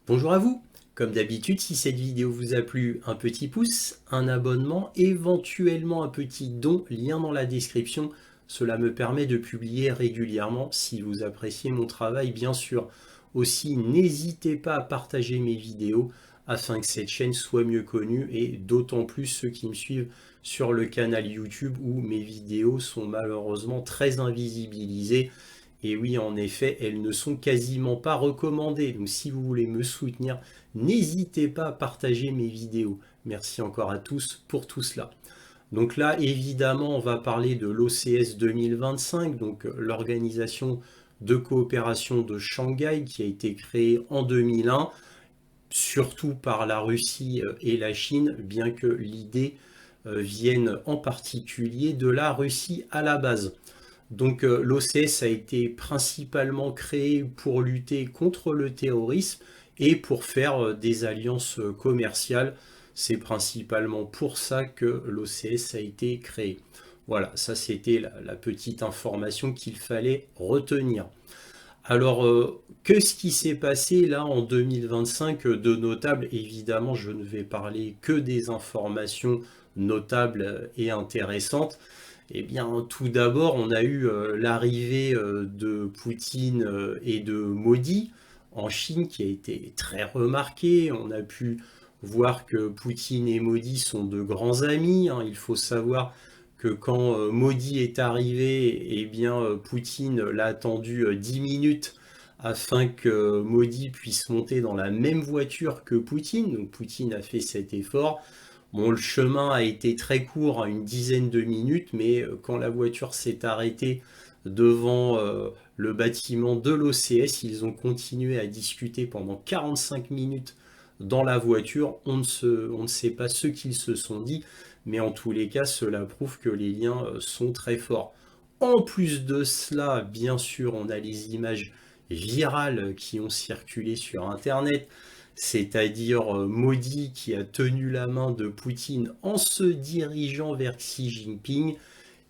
Bonjour à vous. Comme d'habitude, si cette vidéo vous a plu, un petit pouce, un abonnement, éventuellement un petit don, lien dans la description. Cela me permet de publier régulièrement si vous appréciez mon travail, bien sûr. Aussi, n'hésitez pas à partager mes vidéos afin que cette chaîne soit mieux connue et d'autant plus ceux qui me suivent sur le canal YouTube où mes vidéos sont malheureusement très invisibilisées. Et oui, en effet, elles ne sont quasiment pas recommandées. Donc si vous voulez me soutenir, n'hésitez pas à partager mes vidéos. Merci encore à tous pour tout cela. Donc là, évidemment, on va parler de l'OCS 2025, donc l'organisation de coopération de Shanghai qui a été créée en 2001, surtout par la Russie et la Chine, bien que l'idée vienne en particulier de la Russie à la base. Donc l'OCS a été principalement créé pour lutter contre le terrorisme et pour faire des alliances commerciales. C'est principalement pour ça que l'OCS a été créé. Voilà, ça c'était la petite information qu'il fallait retenir. Alors, qu'est-ce qui s'est passé là en 2025 de notable? Évidemment, je ne vais parler que des informations notables et intéressantes. Eh bien, tout d'abord, on a eu l'arrivée de Poutine et de Modi en Chine qui a été très remarquée. On a pu voir que Poutine et Modi sont de grands amis, hein. Il faut savoir que quand Modi est arrivé, eh bien, Poutine l'a attendu 10 minutes afin que Modi puisse monter dans la même voiture que Poutine. Donc Poutine a fait cet effort. Bon, le chemin a été très court, hein, une dizaine de minutes, mais quand la voiture s'est arrêtée devant le bâtiment de l'OCS, ils ont continué à discuter pendant 45 minutes dans la voiture. On ne sait pas ce qu'ils se sont dit, mais en tous les cas, cela prouve que les liens sont très forts. En plus de cela, bien sûr, on a les images virales qui ont circulé sur Internet, c'est-à-dire Modi qui a tenu la main de Poutine en se dirigeant vers Xi Jinping.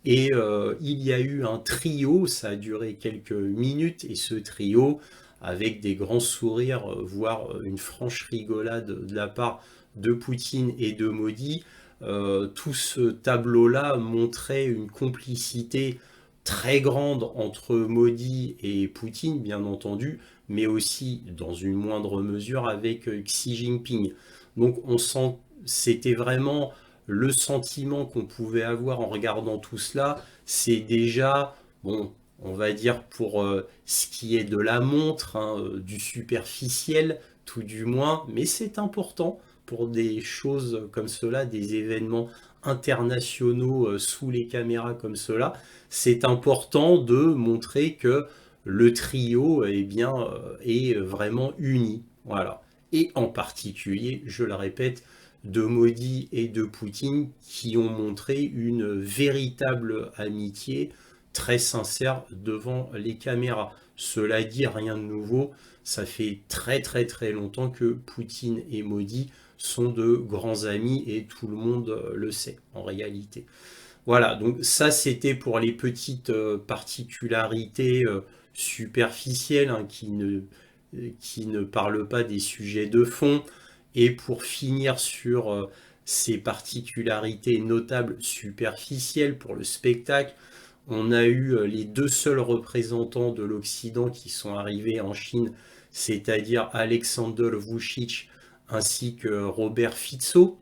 Et il y a eu un trio, ça a duré quelques minutes, et ce trio, avec des grands sourires, voire une franche rigolade de la part de Poutine et de Modi, tout ce tableau-là montrait une complicité très grande entre Modi et Poutine, bien entendu, mais aussi dans une moindre mesure avec Xi Jinping. Donc on sent, c'était vraiment le sentiment qu'on pouvait avoir en regardant tout cela, c'est déjà, bon, on va dire pour ce qui est de la montre, hein, du superficiel, tout du moins, mais c'est important pour des choses comme cela, des événements internationaux sous les caméras comme cela, c'est important de montrer que le trio eh bien, est vraiment uni. Voilà. Et en particulier, je le répète, de Modi et de Poutine qui ont montré une véritable amitié très sincère devant les caméras. Cela dit, rien de nouveau, ça fait très très très longtemps que Poutine et Modi sont de grands amis et tout le monde le sait en réalité. Voilà, donc ça c'était pour les petites particularités superficielles, hein, qui ne parlent pas des sujets de fond. Et pour finir sur ces particularités notables superficielles pour le spectacle, on a eu les deux seuls représentants de l'Occident qui sont arrivés en Chine, c'est-à-dire Alexander Vucic ainsi que Robert Fico.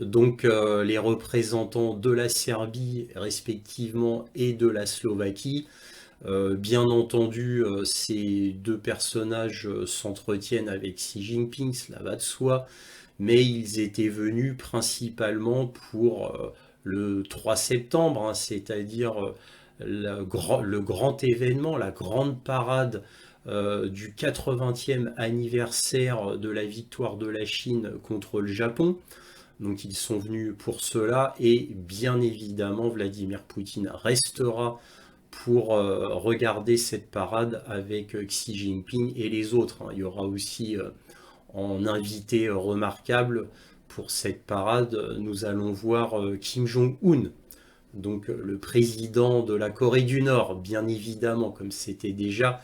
Donc les représentants de la Serbie respectivement et de la Slovaquie. Bien entendu, ces deux personnages s'entretiennent avec Xi Jinping, cela va de soi, mais ils étaient venus principalement pour le 3 septembre, hein, c'est-à-dire le grand événement, la grande parade du 80e anniversaire de la victoire de la Chine contre le Japon. Donc ils sont venus pour cela et bien évidemment Vladimir Poutine restera pour regarder cette parade avec Xi Jinping et les autres, hein. Il y aura aussi en invité remarquable pour cette parade, nous allons voir Kim Jong-un, donc le président de la Corée du Nord, bien évidemment, comme c'était déjà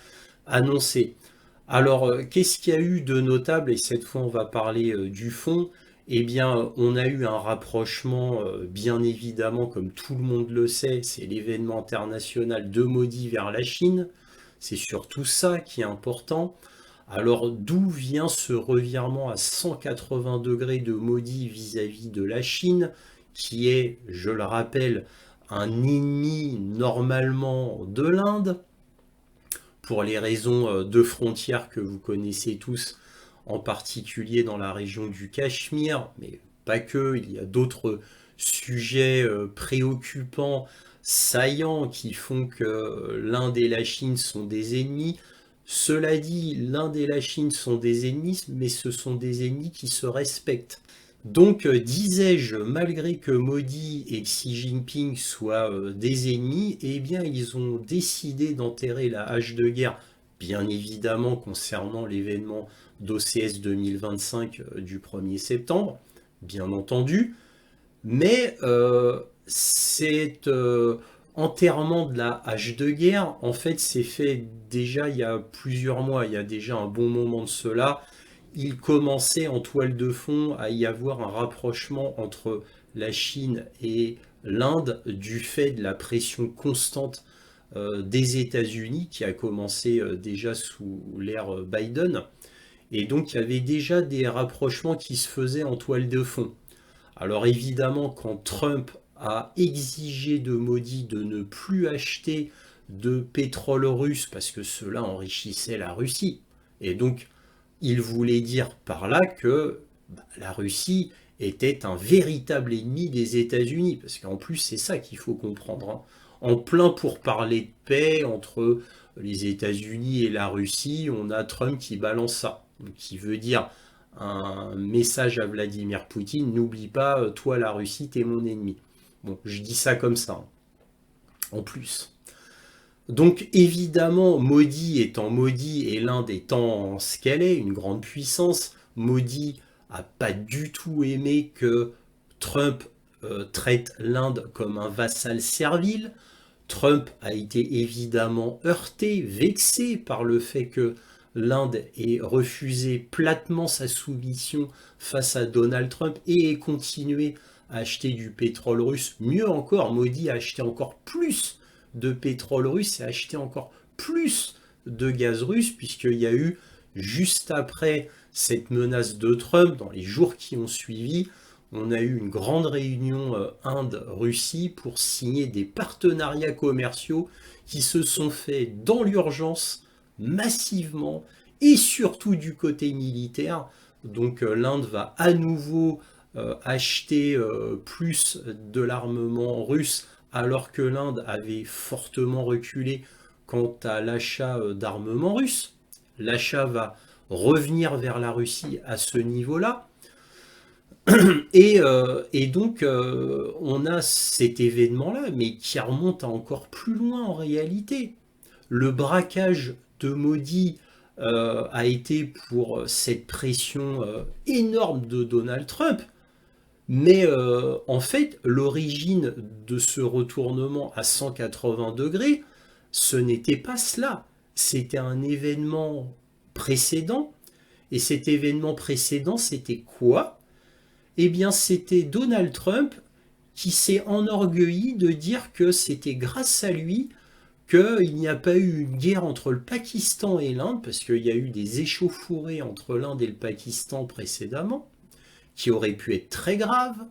annoncé. Alors, qu'est-ce qu'il y a eu de notable? Et cette fois, on va parler du fond. Eh bien, on a eu un rapprochement, bien évidemment, comme tout le monde le sait, c'est l'événement international de Modi vers la Chine. C'est surtout ça qui est important. Alors, d'où vient ce revirement à 180 degrés de Modi vis-à-vis de la Chine, qui est, je le rappelle, un ennemi normalement de l'Inde, pour les raisons de frontières que vous connaissez tous, en particulier dans la région du Cachemire, mais pas que, il y a d'autres sujets préoccupants, saillants, qui font que l'Inde et la Chine sont des ennemis. Cela dit, l'Inde et la Chine sont des ennemis, mais ce sont des ennemis qui se respectent. Donc, disais-je, malgré que Modi et Xi Jinping soient des ennemis, eh bien, ils ont décidé d'enterrer la hache de guerre, bien évidemment concernant l'événement d'OCS 2025 du 1er septembre, bien entendu, mais cet enterrement de la hache de guerre, en fait, s'est fait déjà il y a plusieurs mois, il y a déjà un bon moment de cela. Il commençait en toile de fond à y avoir un rapprochement entre la Chine et l'Inde du fait de la pression constante des États-Unis qui a commencé déjà sous l'ère Biden. Et donc il y avait déjà des rapprochements qui se faisaient en toile de fond. Alors évidemment, quand Trump a exigé de Modi de ne plus acheter de pétrole russe parce que cela enrichissait la Russie, et donc il voulait dire par là que la Russie était un véritable ennemi des États-Unis, parce qu'en plus c'est ça qu'il faut comprendre, hein. En plein pourparler de paix entre les États-Unis et la Russie, on a Trump qui balance ça, qui veut dire un message à Vladimir Poutine, n'oublie pas, toi la Russie, t'es mon ennemi. Bon, je dis ça comme ça, hein, en plus. Donc évidemment, Modi étant Modi et l'Inde étant ce qu'elle est, une grande puissance, Modi a pas du tout aimé que Trump traite l'Inde comme un vassal servile. Trump a été évidemment heurté, vexé par le fait que l'Inde ait refusé platement sa soumission face à Donald Trump et ait continué à acheter du pétrole russe. Mieux encore, Modi a acheté encore plus de pétrole russe et a acheté encore plus de gaz russe, puisqu'il y a eu, juste après cette menace de Trump, dans les jours qui ont suivi, on a eu une grande réunion Inde-Russie pour signer des partenariats commerciaux qui se sont faits dans l'urgence, massivement, et surtout du côté militaire. Donc l'Inde va à nouveau acheter plus de l'armement russe, alors que l'Inde avait fortement reculé quant à l'achat d'armement russe. L'achat va revenir vers la Russie à ce niveau-là. Et donc, on a cet événement-là, mais qui remonte à encore plus loin en réalité. Le braquage de Modi a été pour cette pression énorme de Donald Trump. Mais en fait, l'origine de ce retournement à 180 degrés, ce n'était pas cela. C'était un événement précédent. Et cet événement précédent, c'était quoi? Eh bien, c'était Donald Trump qui s'est enorgueilli de dire que c'était grâce à lui qu'il n'y a pas eu une guerre entre le Pakistan et l'Inde, parce qu'il y a eu des échauffourées entre l'Inde et le Pakistan précédemment, qui auraient pu être très graves.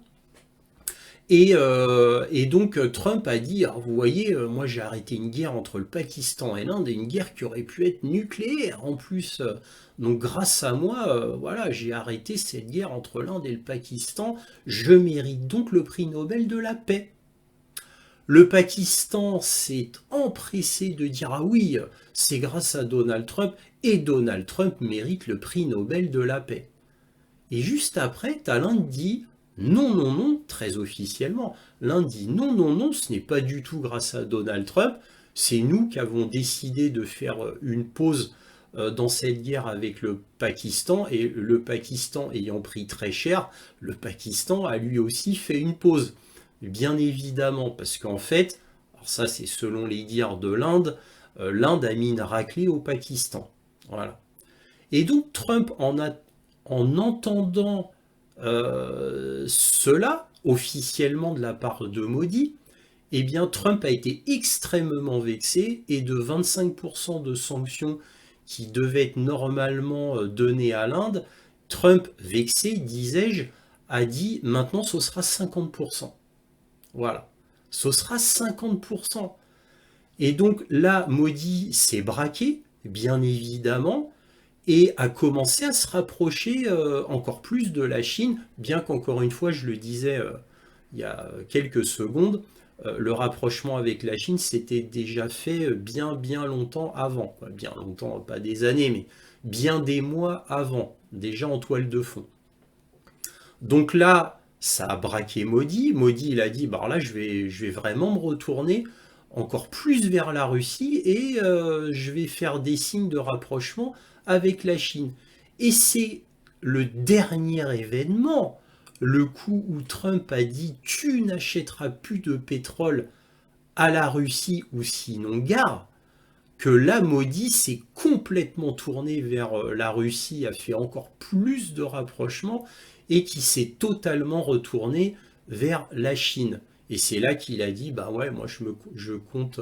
Et donc Trump a dit, alors, vous voyez, moi j'ai arrêté une guerre entre le Pakistan et l'Inde, et une guerre qui aurait pu être nucléaire en plus. Donc grâce à moi, voilà, j'ai arrêté cette guerre entre l'Inde et le Pakistan. Je mérite donc le prix Nobel de la paix. Le Pakistan s'est empressé de dire, ah oui, c'est grâce à Donald Trump, et Donald Trump mérite le prix Nobel de la paix. Et juste après, t'as l'Inde dit, non, non, non, très officiellement, l'Inde dit, non, non, non, ce n'est pas du tout grâce à Donald Trump, c'est nous qui avons décidé de faire une pause dans cette guerre avec le Pakistan, et le Pakistan ayant pris très cher, le Pakistan a lui aussi fait une pause. Bien évidemment, parce qu'en fait, alors ça c'est selon les dires de l'Inde, l'Inde a mis une raclée au Pakistan. Voilà. Et donc Trump, en entendant cela officiellement de la part de Modi, eh bien Trump a été extrêmement vexé et de 25% de sanctions qui devaient être normalement données à l'Inde, Trump, vexé, disais-je, a dit maintenant ce sera 50%. Voilà, ce sera 50%. Et donc là, Modi s'est braqué, bien évidemment, et a commencé à se rapprocher encore plus de la Chine, bien qu'encore une fois, je le disais il y a quelques secondes, le rapprochement avec la Chine s'était déjà fait bien bien longtemps avant, quoi. Bien longtemps, pas des années, mais bien des mois avant, déjà en toile de fond. Donc là, ça a braqué Modi. Modi, il a dit, bah là, je vais vraiment me retourner encore plus vers la Russie et je vais faire des signes de rapprochement avec la Chine. Et c'est le dernier événement, le coup où Trump a dit, tu n'achèteras plus de pétrole à la Russie ou sinon gare, que là, Modi s'est complètement tourné vers la Russie, a fait encore plus de rapprochements et qui s'est totalement retourné vers la Chine. Et c'est là qu'il a dit, bah ouais, moi je compte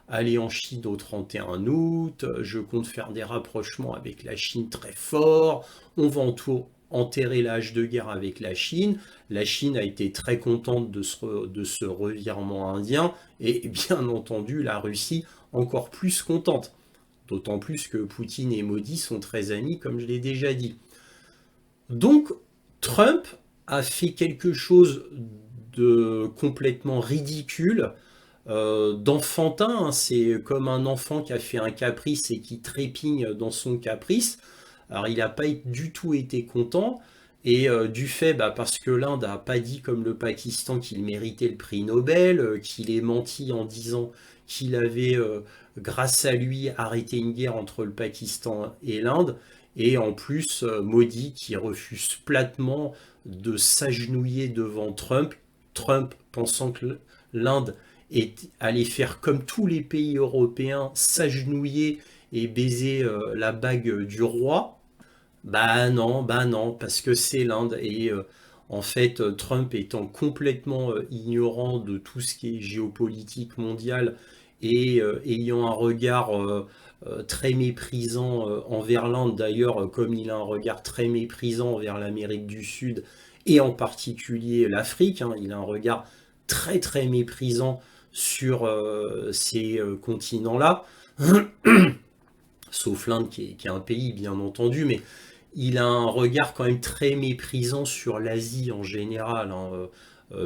aller en Chine au 31 août, je compte faire des rapprochements avec la Chine très fort, on va enterrer l'âge de guerre avec la Chine. La Chine a été très contente de ce revirement indien et bien entendu la Russie encore plus contente. D'autant plus que Poutine et Modi sont très amis, comme je l'ai déjà dit. Donc, Trump a fait quelque chose de complètement ridicule, d'enfantin. Hein. C'est comme un enfant qui a fait un caprice et qui trépigne dans son caprice. Alors, il n'a pas du tout été content. Et du fait, parce que l'Inde n'a pas dit comme le Pakistan qu'il méritait le prix Nobel, qu'il ait menti en disant qu'il avait, grâce à lui, arrêté une guerre entre le Pakistan et l'Inde, et en plus, Modi qui refuse platement de s'agenouiller devant Trump, Trump pensant que l'Inde allait faire comme tous les pays européens, s'agenouiller et baiser la bague du roi. Bah non, parce que c'est l'Inde. Et en fait, Trump étant complètement ignorant de tout ce qui est géopolitique mondiale et ayant un regard très méprisant envers l'Inde, d'ailleurs, comme il a un regard très méprisant envers l'Amérique du Sud et en particulier l'Afrique, hein, il a un regard très très méprisant sur ces continents-là, sauf l'Inde qui est un pays bien entendu, mais il a un regard quand même très méprisant sur l'Asie en général, hein,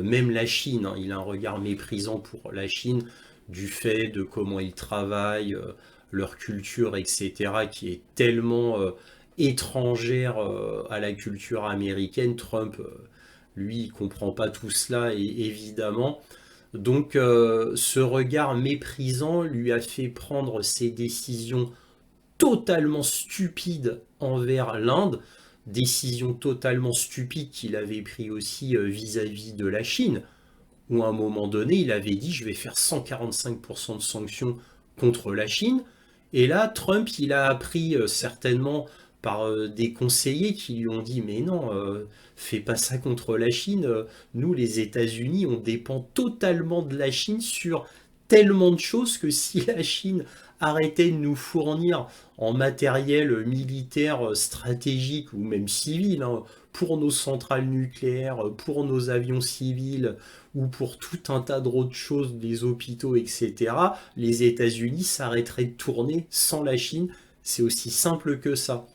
même la Chine, hein, il a un regard méprisant pour la Chine du fait de comment ils travaillent, leur culture, etc., qui est tellement étrangère à la culture américaine. Trump, lui, il comprend pas tout cela, et évidemment. Donc, ce regard méprisant lui a fait prendre ses décisions totalement stupide envers l'Inde, décision totalement stupide qu'il avait pris aussi vis-à-vis de la Chine, où à un moment donné, il avait dit je vais faire 145% de sanctions contre la Chine. Et là, Trump, il a appris certainement par des conseillers qui lui ont dit mais non, fais pas ça contre la Chine. Nous, les États-Unis, on dépend totalement de la Chine sur tellement de choses que si la Chine arrêtait de nous fournir en matériel militaire stratégique ou même civil, hein, pour nos centrales nucléaires, pour nos avions civils ou pour tout un tas d'autres choses, des hôpitaux, etc., les États-Unis s'arrêteraient de tourner sans la Chine. C'est aussi simple que ça.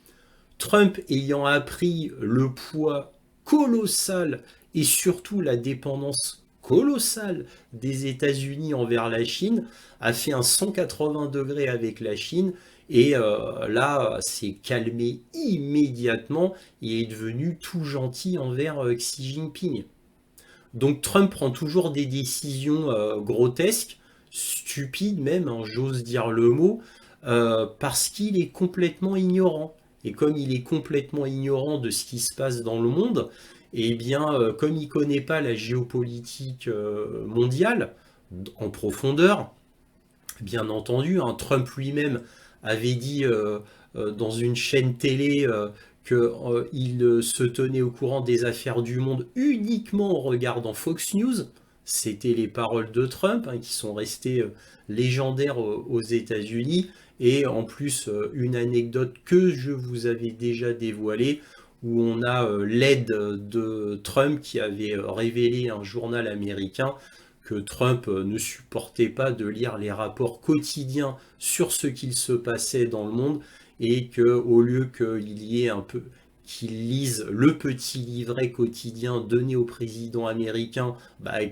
Trump ayant appris le poids colossal et surtout la dépendance colossale des États-Unis envers la Chine, a fait un 180 degrés avec la Chine et là s'est calmé immédiatement et est devenu tout gentil envers Xi Jinping. Donc Trump prend toujours des décisions grotesques, stupides même, hein, j'ose dire le mot, parce qu'il est complètement ignorant. Et comme il est complètement ignorant de ce qui se passe dans le monde, et bien comme il ne connaît pas la géopolitique mondiale en profondeur, bien entendu, hein, Trump lui-même avait dit dans une chaîne télé qu'il se tenait au courant des affaires du monde uniquement en regardant Fox News. C'était les paroles de Trump, hein, qui sont restées légendaires aux États-Unis. Et en plus, une anecdote que je vous avais déjà dévoilée, où on a l'aide de Trump qui avait révélé à un journal américain que Trump ne supportait pas de lire les rapports quotidiens sur ce qu'il se passait dans le monde, et que au lieu qu'il lise le petit livret quotidien donné au président américain,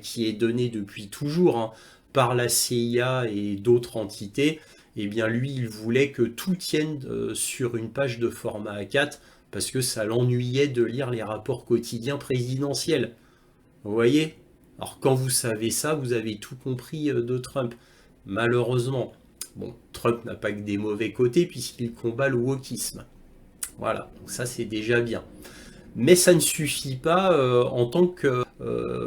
qui est donné depuis toujours, hein, par la CIA et d'autres entités, eh bien lui il voulait que tout tienne sur une page de format A4, parce que ça l'ennuyait de lire les rapports quotidiens présidentiels. Vous voyez? Alors quand vous savez ça, vous avez tout compris de Trump. Malheureusement, bon, Trump n'a pas que des mauvais côtés puisqu'il combat le wokisme. Voilà, donc ça c'est déjà bien. Mais ça ne suffit pas en tant que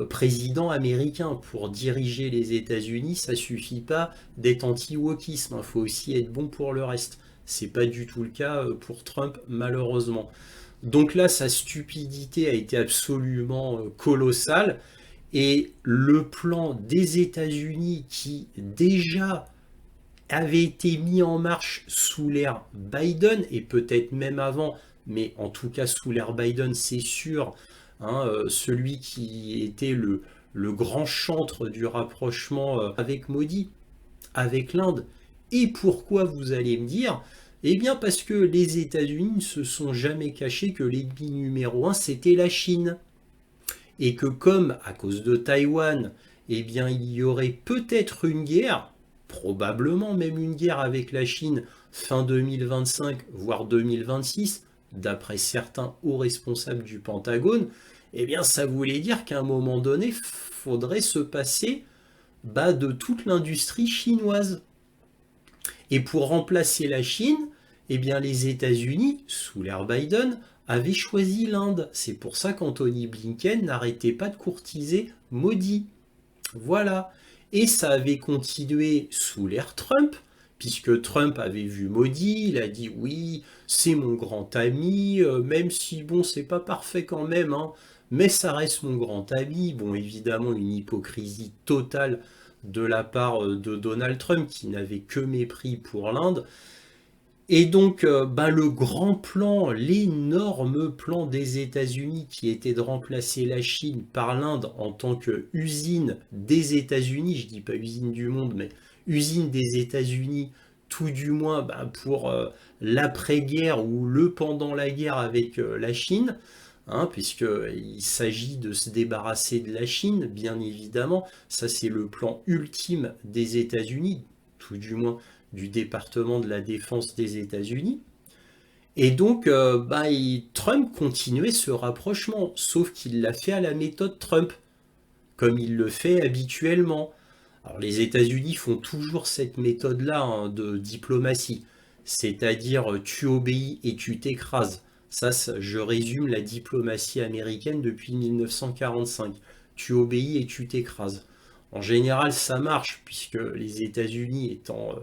président américain. Pour diriger les États-Unis, ça suffit pas d'être anti-wokisme. Il faut aussi être bon pour le reste. C'est pas du tout le cas pour Trump, malheureusement. Donc là, sa stupidité a été absolument colossale. Et le plan des États-Unis, qui déjà avait été mis en marche sous l'ère Biden, et peut-être même avant, mais en tout cas sous l'ère Biden, c'est sûr, hein, celui qui était le grand chantre du rapprochement avec Modi, avec l'Inde. Et pourquoi, vous allez me dire? Eh bien parce que les États-Unis ne se sont jamais cachés que l'ennemi numéro un, c'était la Chine. Et que comme, à cause de Taïwan, eh bien il y aurait peut-être une guerre, probablement même une guerre avec la Chine fin 2025, voire 2026, d'après certains hauts responsables du Pentagone, eh bien ça voulait dire qu'à un moment donné, il faudrait se passer de toute l'industrie chinoise. Et pour remplacer la Chine, eh bien les États-Unis, sous l'ère Biden, avaient choisi l'Inde. C'est pour ça qu'Anthony Blinken n'arrêtait pas de courtiser Modi. Voilà. Et ça avait continué sous l'ère Trump, puisque Trump avait vu Modi, il a dit oui, c'est mon grand ami, même si bon, c'est pas parfait quand même, hein, mais ça reste mon grand ami. Bon, évidemment, une hypocrisie totale de la part de Donald Trump, qui n'avait que mépris pour l'Inde. Et donc, le grand plan, l'énorme plan des États-Unis, qui était de remplacer la Chine par l'Inde en tant qu'usine des États-Unis, je dis pas usine du monde, mais usine des États-Unis, tout du moins pour l'après-guerre ou le pendant la guerre avec la Chine, hein, puisqu'il s'agit de se débarrasser de la Chine, bien évidemment. Ça, c'est le plan ultime des États-Unis, tout du moins du département de la défense des États-Unis. Et donc, Trump continuait ce rapprochement, sauf qu'il l'a fait à la méthode Trump, comme il le fait habituellement. Alors, les États-Unis font toujours cette méthode-là, hein, de diplomatie, c'est-à-dire tu obéis et tu t'écrases. Ça, je résume la diplomatie américaine depuis 1945. Tu obéis et tu t'écrases. En général, ça marche, puisque les États-Unis étant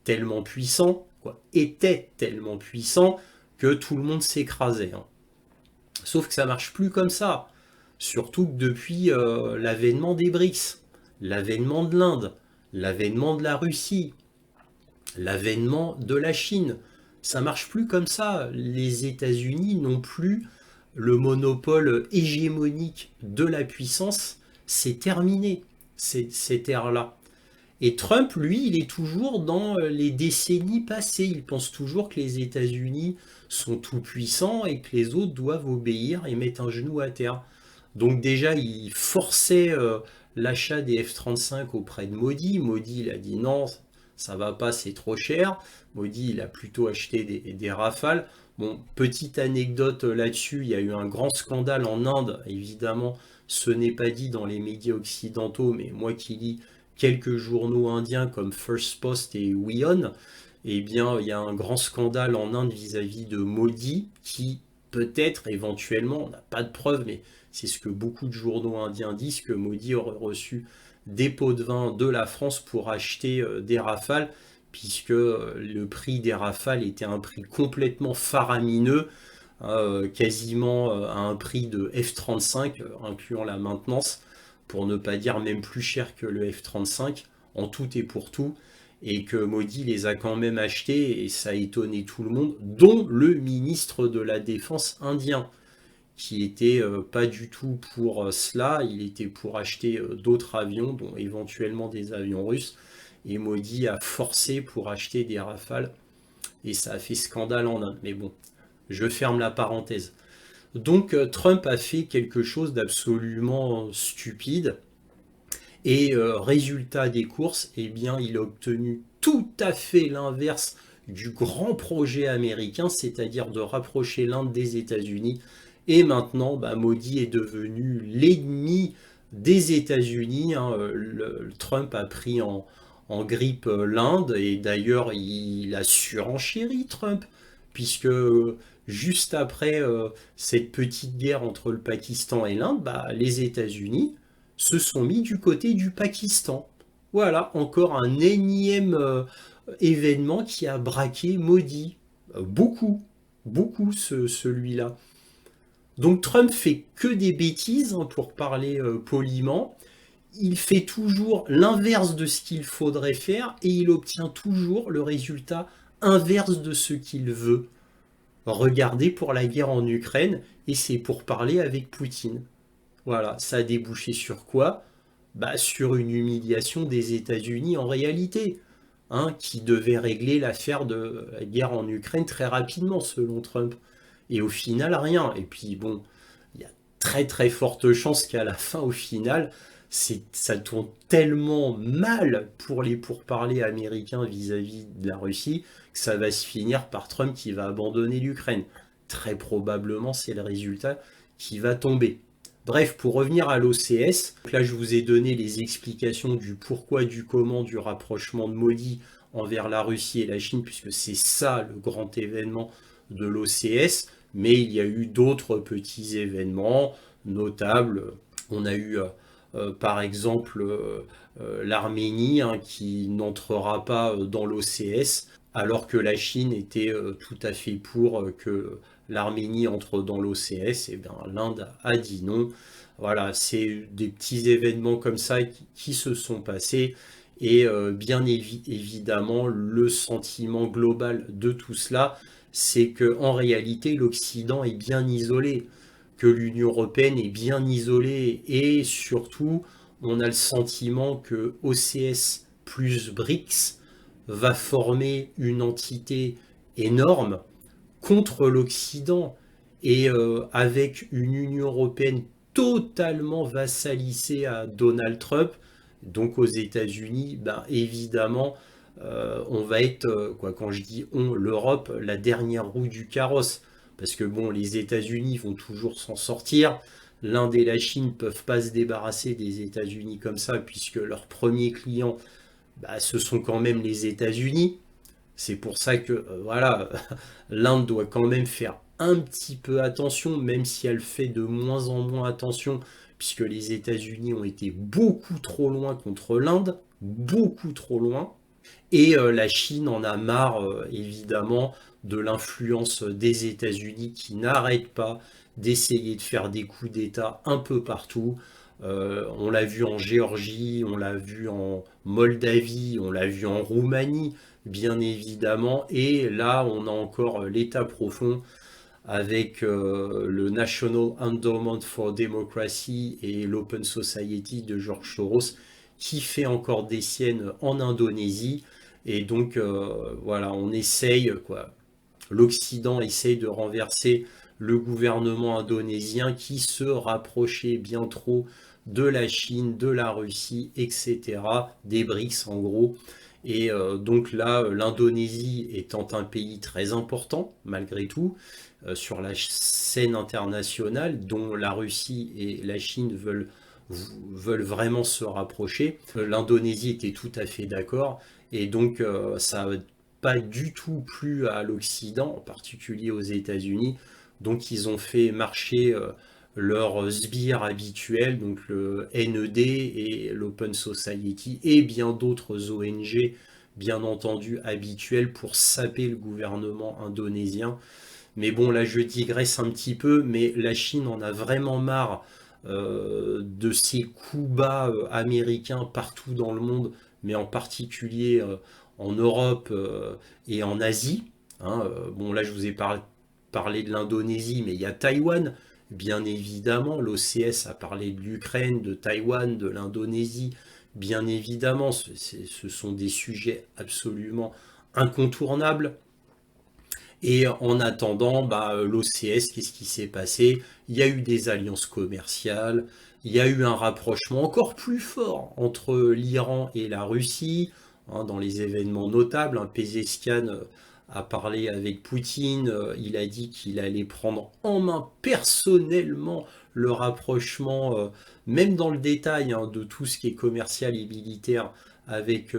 tellement puissants, étaient tellement puissants, que tout le monde s'écrasait, hein. Sauf que ça marche plus comme ça. Surtout que depuis l'avènement des BRICS, l'avènement de l'Inde, l'avènement de la Russie, l'avènement de la Chine, ça marche plus comme ça. Les États-Unis n'ont plus le monopole hégémonique de la puissance. C'est terminé, cette ère-là. Et Trump, lui, il est toujours dans les décennies passées. Il pense toujours que les États-Unis sont tout puissants et que les autres doivent obéir et mettre un genou à terre. Donc déjà, il forçait l'achat des F-35 auprès de Modi. Modi, il a dit non, ça va pas, c'est trop cher. Modi, il a plutôt acheté des Rafales. Bon, petite anecdote là-dessus, il y a eu un grand scandale en Inde. Évidemment, ce n'est pas dit dans les médias occidentaux, mais moi qui lis quelques journaux indiens comme First Post et WION, eh bien, il y a un grand scandale en Inde vis-à-vis de Modi, qui peut-être, éventuellement, on n'a pas de preuves, mais c'est ce que beaucoup de journaux indiens disent, que Modi aurait reçu des pots de vin de la France pour acheter des Rafales, puisque le prix des Rafales était un prix complètement faramineux, quasiment à un prix de F-35, incluant la maintenance, pour ne pas dire même plus cher que le F-35, en tout et pour tout, et que Modi les a quand même achetés, et ça a étonné tout le monde, dont le ministre de la Défense indien, qui était pas du tout pour cela, il était pour acheter d'autres avions, dont éventuellement des avions russes, et Modi a forcé pour acheter des Rafales, et ça a fait scandale en Inde. Mais bon, je ferme la parenthèse. Donc Trump a fait quelque chose d'absolument stupide, et résultat des courses, eh bien, il a obtenu tout à fait l'inverse du grand projet américain, c'est-à-dire de rapprocher l'Inde des États-Unis. Et maintenant, bah, Modi est devenu l'ennemi des États-Unis. Hein. Trump a pris en grippe l'Inde, et d'ailleurs, il a surenchéri Trump, puisque juste après cette petite guerre entre le Pakistan et l'Inde, bah, les États-Unis se sont mis du côté du Pakistan. Voilà, encore un énième événement qui a braqué Modi. Beaucoup, beaucoup celui-là. Donc Trump fait que des bêtises, hein, pour parler poliment. Il fait toujours l'inverse de ce qu'il faudrait faire et il obtient toujours le résultat inverse de ce qu'il veut. Regardez pour la guerre en Ukraine, et c'est pour parler avec Poutine. Voilà, ça a débouché sur quoi? Bah, sur une humiliation des États-Unis en réalité, hein, qui devait régler l'affaire de la guerre en Ukraine très rapidement selon Trump. Et au final, rien. Et puis bon, il y a très très forte chance qu'à la fin, au final, ça tourne tellement mal pour les pourparlers américains vis-à-vis de la Russie que ça va se finir par Trump qui va abandonner l'Ukraine. Très probablement, c'est le résultat qui va tomber. Bref, pour revenir à l'OCS, là je vous ai donné les explications du pourquoi, du comment, du rapprochement de Modi envers la Russie et la Chine, puisque c'est ça le grand événement de l'OCS, mais il y a eu d'autres petits événements notables. On a eu par exemple l'Arménie, hein, qui n'entrera pas dans l'OCS, alors que la Chine était tout à fait pour que l'Arménie entre dans l'OCS, et bien l'Inde a dit non. Voilà, c'est des petits événements comme ça qui se sont passés. Et bien évidemment, le sentiment global de tout cela, c'est que en réalité, l'Occident est bien isolé, que l'Union européenne est bien isolée, et surtout, on a le sentiment que OCS plus BRICS va former une entité énorme contre l'Occident, et avec une Union européenne totalement vassalisée à Donald Trump, donc aux États-Unis, ben évidemment, on va être, quoi, quand je dis on, l'Europe, la dernière roue du carrosse. Parce que bon, les États-Unis vont toujours s'en sortir. L'Inde et la Chine ne peuvent pas se débarrasser des États-Unis comme ça, puisque leur premier client, bah, ce sont quand même les États-Unis. C'est pour ça que voilà, l'Inde doit quand même faire un petit peu attention, même si elle fait de moins en moins attention, puisque les États-Unis ont été beaucoup trop loin contre l'Inde, beaucoup trop loin. Et la Chine en a marre, évidemment, de l'influence des États-Unis qui n'arrêtent pas d'essayer de faire des coups d'État un peu partout. On l'a vu en Géorgie, on l'a vu en Moldavie, on l'a vu en Roumanie, bien évidemment. Et là, on a encore l'État profond avec le National Endowment for Democracy et l'Open Society de George Soros, qui fait encore des siennes en Indonésie. Et donc, voilà, on essaye, quoi. L'Occident essaye de renverser le gouvernement indonésien qui se rapprochait bien trop de la Chine, de la Russie, etc., des BRICS en gros. Et donc là, l'Indonésie étant un pays très important, malgré tout, sur la scène internationale, dont la Russie et la Chine veulent vraiment se rapprocher, l'Indonésie était tout à fait d'accord, et donc ça n'a pas du tout plu à l'Occident, en particulier aux États-Unis. Donc ils ont fait marcher leurs sbires habituels, donc le NED et l'Open Society et bien d'autres ONG, bien entendu habituel pour saper le gouvernement indonésien. Mais bon, là je digresse un petit peu, mais la Chine en a vraiment marre de ces coups bas américains partout dans le monde, mais en particulier en Europe et en Asie. Hein. Bon, là je vous ai parlé de l'Indonésie, mais il y a Taïwan, bien évidemment. L'OCS a parlé de l'Ukraine, de Taïwan, de l'Indonésie, bien évidemment. Ce sont des sujets absolument incontournables. Et en attendant, l'OCS, qu'est-ce qui s'est passé? Il y a eu des alliances commerciales, il y a eu un rapprochement encore plus fort entre l'Iran et la Russie, hein, dans les événements notables. Hein, Pezeshkian a parlé avec Poutine, il a dit qu'il allait prendre en main personnellement le rapprochement, même dans le détail, hein, de tout ce qui est commercial et militaire avec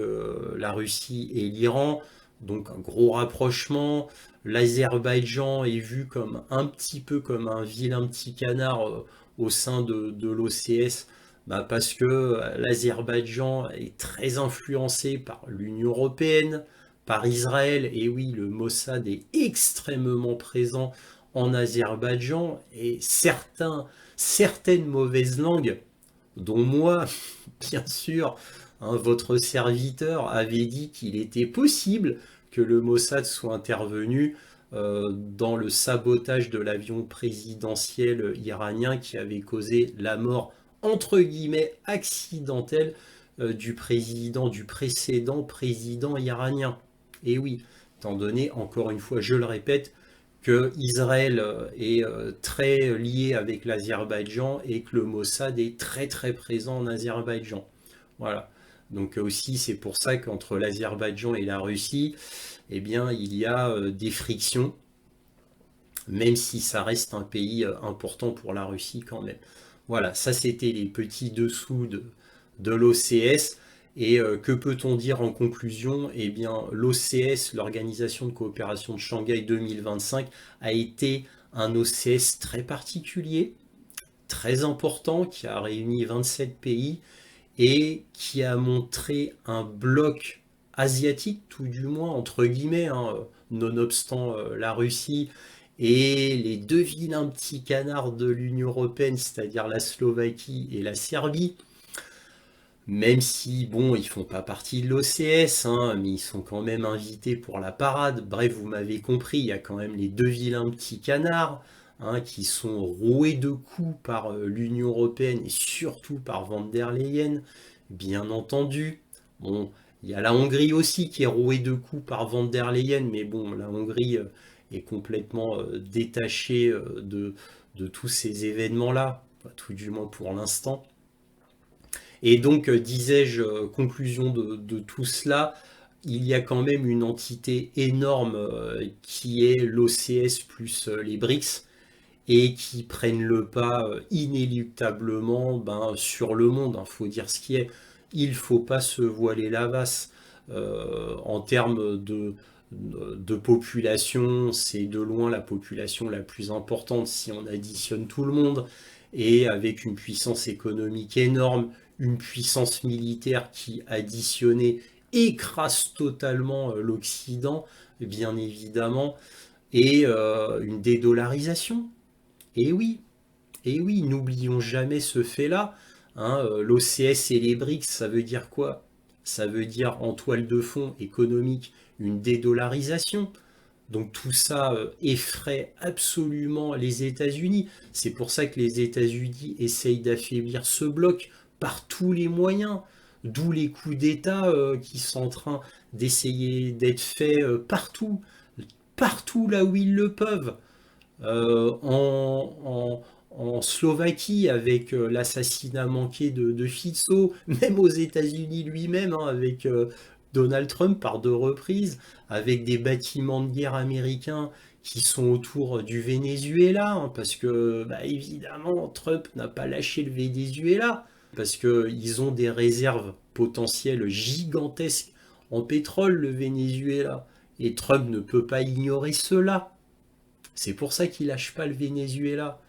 la Russie et l'Iran. Donc un gros rapprochement. L'Azerbaïdjan est vu comme un petit peu comme un vilain petit canard au sein de l'OCS, parce que l'Azerbaïdjan est très influencé par l'Union européenne, par Israël, et oui, le Mossad est extrêmement présent en Azerbaïdjan, et certaines mauvaises langues, dont moi, bien sûr, hein, votre serviteur avait dit qu'il était possible que le Mossad soit intervenu dans le sabotage de l'avion présidentiel iranien qui avait causé la mort, entre guillemets, accidentelle du précédent président iranien. Et oui, étant donné, encore une fois, je le répète, que Israël est très lié avec l'Azerbaïdjan et que le Mossad est très très présent en Azerbaïdjan. Voilà. Donc aussi, c'est pour ça qu'entre l'Azerbaïdjan et la Russie, eh bien, il y a des frictions, même si ça reste un pays important pour la Russie quand même. Voilà, ça c'était les petits dessous de l'OCS. Et que peut-on dire en conclusion? Eh bien, l'OCS, l'Organisation de coopération de Shanghai 2025, a été un OCS très particulier, très important, qui a réuni 27 pays et qui a montré un bloc asiatique, tout du moins, entre guillemets, hein, nonobstant la Russie et les deux vilains petits canards de l'Union européenne, c'est-à-dire la Slovaquie et la Serbie. Même si, bon, ils font pas partie de l'OCS, hein, mais ils sont quand même invités pour la parade. Bref, vous m'avez compris, il y a quand même les deux vilains petits canards, hein, qui sont roués de coups par l'Union européenne et surtout par Van der Leyen, bien entendu. Bon, il y a la Hongrie aussi qui est rouée de coups par Van der Leyen, mais bon, la Hongrie est complètement détachée de tous ces événements-là, tout du moins pour l'instant. Et donc, disais-je, conclusion de tout cela, il y a quand même une entité énorme qui est l'OCS plus les BRICS et qui prennent le pas inéluctablement sur le monde. Il faut dire ce qui est. Il ne faut pas se voiler la face. En termes de population, c'est de loin la population la plus importante si on additionne tout le monde, et avec une puissance économique énorme, une puissance militaire qui, additionnée, écrase totalement l'Occident, bien évidemment, et une dédollarisation. Et oui, n'oublions jamais ce fait-là. Hein, L'OCS et les BRICS, ça veut dire quoi? Ça veut dire en toile de fond économique une dédollarisation. Donc tout ça effraie absolument les États-Unis. C'est pour ça que les États-Unis essayent d'affaiblir ce bloc par tous les moyens. D'où les coups d'État qui sont en train d'essayer d'être faits partout là où ils le peuvent. En Slovaquie avec l'assassinat manqué de Fico, même aux États-Unis lui-même, hein, avec Donald Trump par deux reprises, avec des bâtiments de guerre américains qui sont autour du Venezuela, hein, parce que évidemment Trump n'a pas lâché le Venezuela, parce qu'ils ont des réserves potentielles gigantesques en pétrole, le Venezuela, et Trump ne peut pas ignorer cela. C'est pour ça qu'il lâche pas le Venezuela.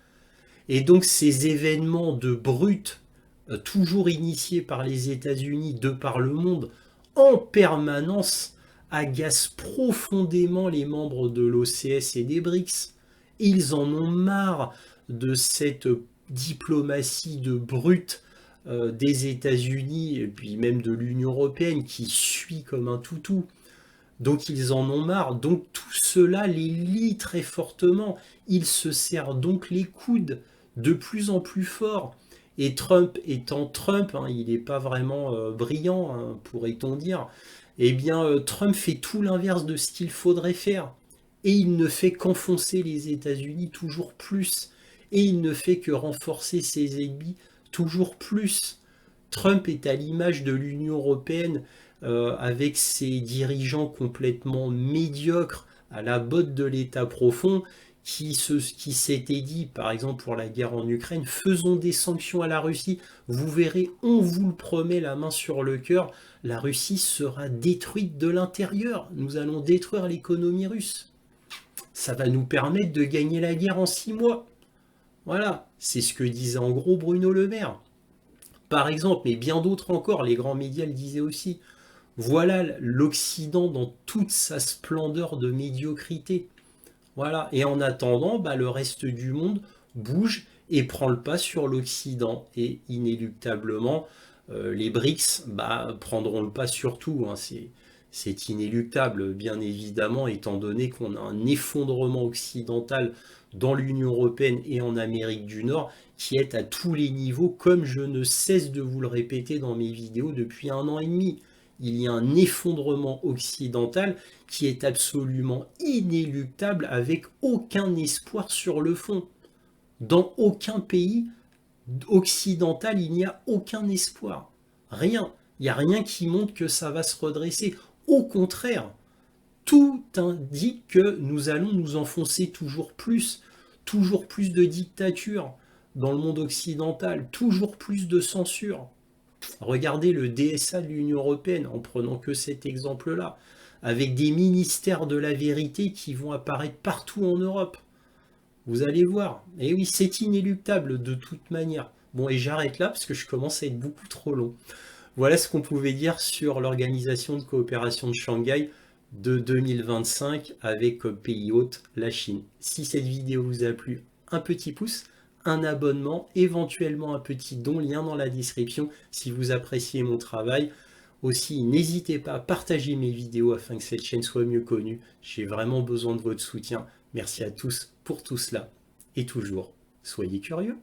Et donc ces événements de brut, toujours initiés par les États-Unis, de par le monde, en permanence agace profondément les membres de l'OCS et des BRICS. Ils en ont marre de cette diplomatie de brute des États-Unis et puis même de l'Union européenne qui suit comme un toutou. Donc ils en ont marre. Donc tout cela les lie très fortement. Ils se serrent donc les coudes de plus en plus fort. Et Trump étant Trump, hein, il n'est pas vraiment brillant, hein, pourrait-on dire, eh bien Trump fait tout l'inverse de ce qu'il faudrait faire. Et il ne fait qu'enfoncer les États-Unis toujours plus. Et il ne fait que renforcer ses ennemis toujours plus. Trump est à l'image de l'Union européenne avec ses dirigeants complètement médiocres à la botte de l'État profond qui s'était dit, par exemple pour la guerre en Ukraine, faisons des sanctions à la Russie, vous verrez, on vous le promet la main sur le cœur, la Russie sera détruite de l'intérieur, nous allons détruire l'économie russe. Ça va nous permettre de gagner la guerre en 6 mois. Voilà, c'est ce que disait en gros Bruno Le Maire. Par exemple, mais bien d'autres encore, les grands médias le disaient aussi. Voilà l'Occident dans toute sa splendeur de médiocrité. Voilà. Et en attendant, bah, le reste du monde bouge et prend le pas sur l'Occident. Et inéluctablement, les BRICS prendront le pas sur tout. Hein. C'est inéluctable, bien évidemment, étant donné qu'on a un effondrement occidental dans l'Union européenne et en Amérique du Nord qui est à tous les niveaux, comme je ne cesse de vous le répéter dans mes vidéos depuis 1 an et demi. Il y a un effondrement occidental qui est absolument inéluctable avec aucun espoir sur le fond. Dans aucun pays occidental, il n'y a aucun espoir. Rien. Il n'y a rien qui montre que ça va se redresser. Au contraire, tout indique que nous allons nous enfoncer toujours plus de dictature dans le monde occidental, toujours plus de censure. Regardez le DSA de l'Union européenne, en prenant que cet exemple-là, avec des ministères de la vérité qui vont apparaître partout en Europe. Vous allez voir. Et oui, c'est inéluctable de toute manière. Bon, et j'arrête là parce que je commence à être beaucoup trop long. Voilà ce qu'on pouvait dire sur l'Organisation de coopération de Shanghai de 2025 avec comme pays hôte la Chine. Si cette vidéo vous a plu, un petit pouce, un abonnement, éventuellement un petit don, lien dans la description si vous appréciez mon travail. Aussi, n'hésitez pas à partager mes vidéos afin que cette chaîne soit mieux connue. J'ai vraiment besoin de votre soutien. Merci à tous pour tout cela. Et toujours, soyez curieux.